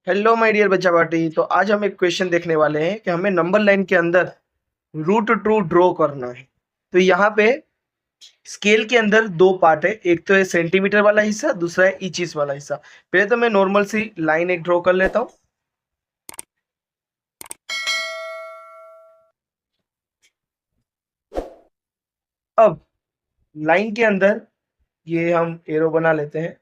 Hello my dear बच्चा party. तो आज हम एक क्वेश्चन देखने वाले हैं कि हमें नंबर लाइन के अंदर रूट टू ड्रॉ करना है। तो यहाँ पे स्केल के अंदर दो पार्ट है, एक तो है सेंटीमीटर वाला हिस्सा, दूसरा है इंचेस वाला हिस्सा। पहले तो मैं नॉर्मल सी लाइन एक ड्रॉ कर लेता हूँ। अब लाइन के अंदर ये हम एरो बना लेते हैं।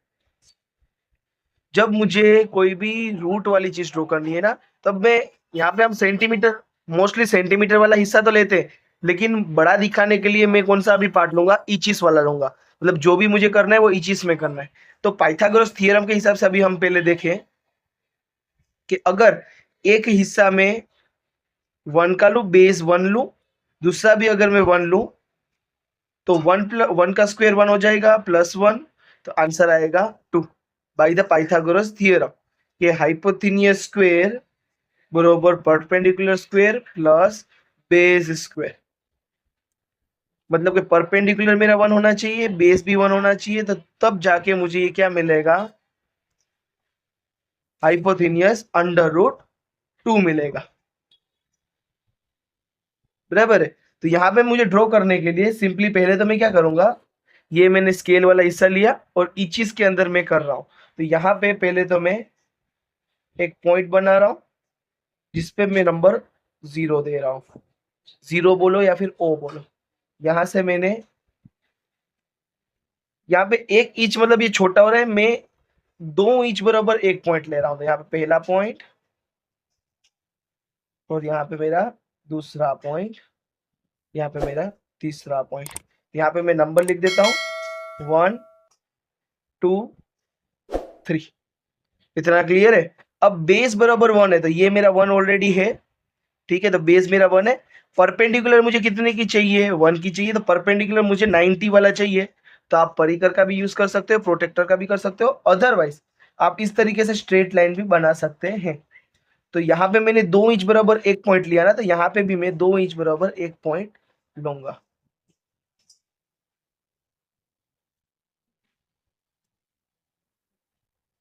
जब मुझे कोई भी रूट वाली चीज ड्रॉ करनी है ना, तब मैं यहाँ पे हम सेंटीमीटर, मोस्टली सेंटीमीटर वाला हिस्सा तो लेते हैं, लेकिन बड़ा दिखाने के लिए मैं कौन सा अभी पार्ट लूंगा, इंचेस वाला लूंगा। मतलब जो भी मुझे करना है वो इंचेस में करना है। तो पाइथागोरस थ्योरम के हिसाब से अभी हम पहले देखें कि अगर एक हिस्सा में 1 का लूं, बेस 1 लूं, दूसरा भी अगर मैं 1 लूं, तो 1 का स्क्वायर 1 हो जाएगा, +1, तो आंसर आएगा 2 बाय द पाइथागोरस थ्योरम। ये हाइपोथिनियस स्क्वायर बरोबर perpendicular square plus base square. मतलब कि परपेंडिकुलर मेरा 1 होना चाहिए, बेस भी 1 होना चाहिए, तो तब जाके मुझे ये क्या मिलेगा, हाइपोथिनियस √2 मिलेगा। बराबर है। तो यहाँ पे मुझे ड्रॉ करने के लिए सिंपली पहले तो मैं क्या करूंगा, ये मैंने स्केल वाला हिस्सा लिया और इंचेस के अंदर मैं कर रहा हूं। तो यहाँ पे पहले तो मैं एक पॉइंट बना रहा हूं जिसपे मैं नंबर 0 दे रहा हूं। 0 बोलो या फिर ओ बोलो। यहां से मैंने यहाँ पे 1 इंच, मतलब ये छोटा हो रहा है, मैं 2 इंच बराबर एक पॉइंट ले रहा हूं। तो यहाँ पे पहला पॉइंट और यहाँ पे मेरा दूसरा पॉइंट, यहाँ पे मेरा तीसरा पॉइंट। यहाँ पे मैं नंबर लिख देता हूँ 1 2 3। इतना क्लियर है। अब बेस बराबर 1 है, तो ये मेरा 1 ऑलरेडी है। ठीक है, तो बेस मेरा 1 है। परपेंडिकुलर मुझे कितने की चाहिए, 1 की चाहिए। तो परपेंडिकुलर मुझे 90 वाला चाहिए। तो आप परिकर का भी यूज कर सकते हो, प्रोटेक्टर का भी कर सकते हो, अदरवाइज आप इस तरीके से स्ट्रेट लाइन भी बना सकते हैं। तो यहाँ पे मैंने 2 इंच बराबर एक पॉइंट लिया ना, तो यहाँ पे भी मैं 2 इंच बराबर एक पॉइंट लूंगा।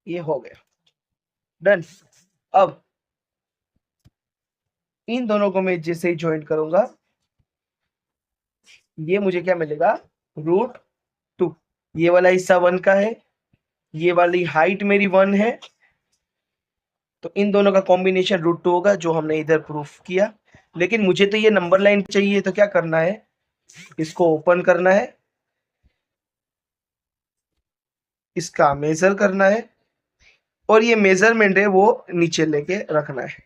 ये हो गया, डन। अब इन दोनों को मैं जैसे ही ज्वाइन करूंगा, ये मुझे क्या मिलेगा, √2। ये वाला हिस्सा 1 का है, ये वाली हाइट मेरी 1 है, तो इन दोनों का कॉम्बिनेशन √2 होगा, जो हमने इधर प्रूफ किया। लेकिन मुझे तो ये नंबर लाइन चाहिए, तो क्या करना है, इसको ओपन करना है, इसका मेजर करना है, और ये मेजरमेंट है वो नीचे लेके रखना है।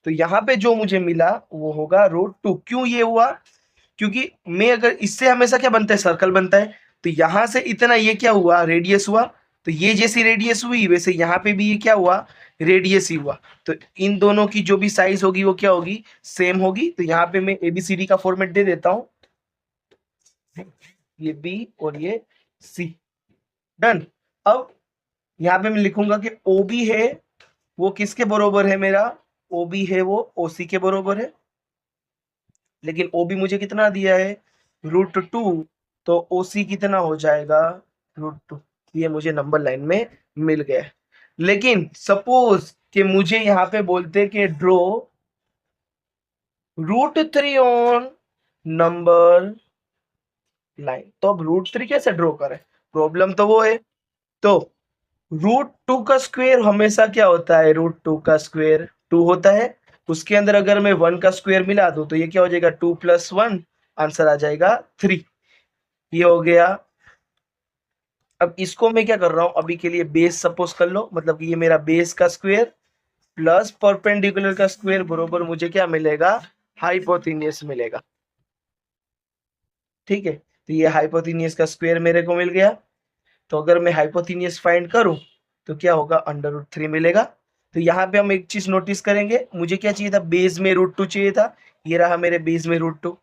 तो यहाँ पे जो मुझे मिला वो होगा √2। क्यों ये हुआ, क्योंकि मैं अगर इससे हमेशा क्या बनता है, सर्कल बनता है। तो यहां से इतना ये क्या हुआ, रेडियस हुआ। तो ये जैसी रेडियस हुई वैसे यहाँ पे भी ये क्या हुआ, रेडियस ही हुआ। तो इन दोनों की जो भी साइज होगी वो क्या होगी, सेम होगी। तो यहाँ पे मैं ABCD का फॉर्मेट दे देता हूं, ये B और ये C, डन। अब यहाँ पे मैं लिखूंगा कि OB है वो किसके बरोबर है, मेरा OB है वो OC के बरोबर है। लेकिन OB मुझे कितना दिया है, √2, तो OC कितना हो जाएगा, √2। ये मुझे नंबर लाइन में मिल गया। लेकिन सपोज कि मुझे यहाँ पे बोलते कि ड्रॉ √3 ऑन नंबर लाइन, तो अब √3 कैसे ड्रॉ करें, प्रॉब्लम तो वो है। तो √2 का स्क्वायर हमेशा क्या होता है, √2 का स्क्वायर 2 होता है। उसके अंदर अगर मैं 1 का स्क्वायर मिला दूं तो ये क्या हो जाएगा, 2 + 1, आंसर आ जाएगा 3। ये हो गया। अब इसको मैं क्या कर रहा हूं, अभी के लिए बेस सपोज कर लो, मतलब कि ये मेरा बेस का स्क्वायर प्लस परपेंडिकुलर का स्क्वायर बरोबर मुझे क्या मिलेगा, हाइपोथिनियस मिलेगा। ठीक है, तो ये हाइपोथिनियस का स्क्वायर मेरे को मिल गया। तो अगर मैं हाइपोथिनियस फाइंड करूं तो क्या होगा, √3 मिलेगा। तो यहाँ पे हम एक चीज नोटिस करेंगे, मुझे क्या चाहिए था, बेस में √2 चाहिए था। ये रहा मेरे बेस में √2।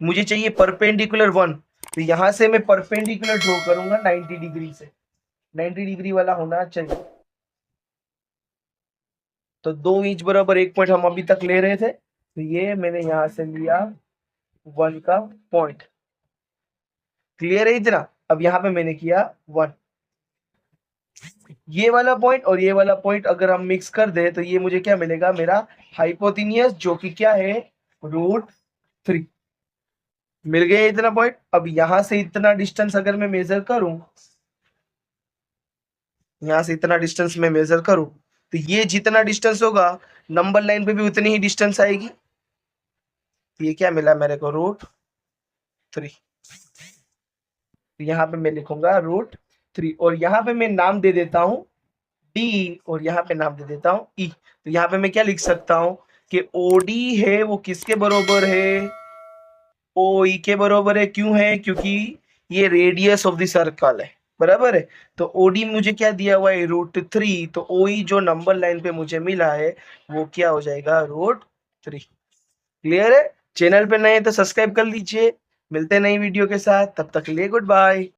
मुझे चाहिए परपेंडिकुलर 1, तो यहाँ से मैं परपेंडिकुलर ड्रॉ करूंगा 90 डिग्री से, 90 डिग्री वाला होना चाहिए। तो 2 इंच बराबर एक पॉइंट हम अभी तक ले रहे थे, तो ये मैंने यहाँ से लिया 1 का पॉइंट। क्लियर है इतना। अब यहाँ पे मैंने किया 1। ये वाला पॉइंट और ये वाला पॉइंट अगर हम मिक्स कर दें तो ये मुझे क्या मिलेगा, मेरा हाइपोटेन्यूस, जो कि क्या है, √3। मिल गया इतना पॉइंट। अब यहां से इतना डिस्टेंस अगर मैं मेजर करूं, यहां से इतना डिस्टेंस में मेजर करूं, तो ये जितना डिस्टेंस होगा नंबर लाइन पे भी उतनी ही डिस्टेंस आएगी। ये क्या मिला मेरे को, √3। यहाँ पे मैं लिखूंगा √3 और यहाँ पे मैं नाम दे देता हूँ डी और यहाँ पे नाम दे देता हूँ ई। तो यहाँ पे मैं क्या लिख सकता हूँ कि ओडी है वो किसके बरोबर है, ओ ई के बरोबर है। क्यों है, क्योंकि ये रेडियस ऑफ द सर्कल है, बराबर है। तो ओडी मुझे क्या दिया हुआ है, √3। तो ओ ई जो नंबर लाइन पे मुझे मिला है वो क्या हो जाएगा, √3। क्लियर है। चैनल पे नए हैं तो सब्सक्राइब कर लीजिए। मिलते हैं नई वीडियो के साथ, तब तक के लिए गुड बाय।